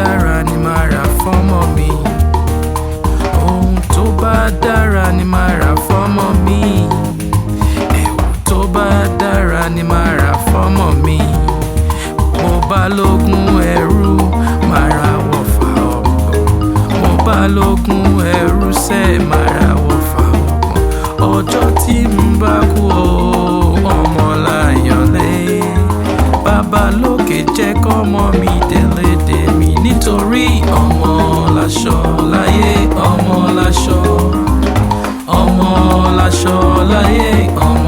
dára ni màá rà fọ́mọ mi. Ohun tó bá dára ni màá rà fọ́mọ mi. Ẹ̀wù tó bá dára ni màá rà fọ́mọ mi. Mo bá lógún ẹrú màá ra wọ̀fà ọ̀pọ̀. Mo bá lógún ẹrú sẹ́ màá ra wọ̀fà ọ̀pọ̀. Ọjọ́ tí n bá kú o, ọmọ láyọ̀lé. Bàbá lókè jẹ́ kọ́mọ mi délé dé mi, nítorí ọmọ láṣọ láyé, ọmọ láṣọ, ọmọ láṣọ láyé, ọmọ.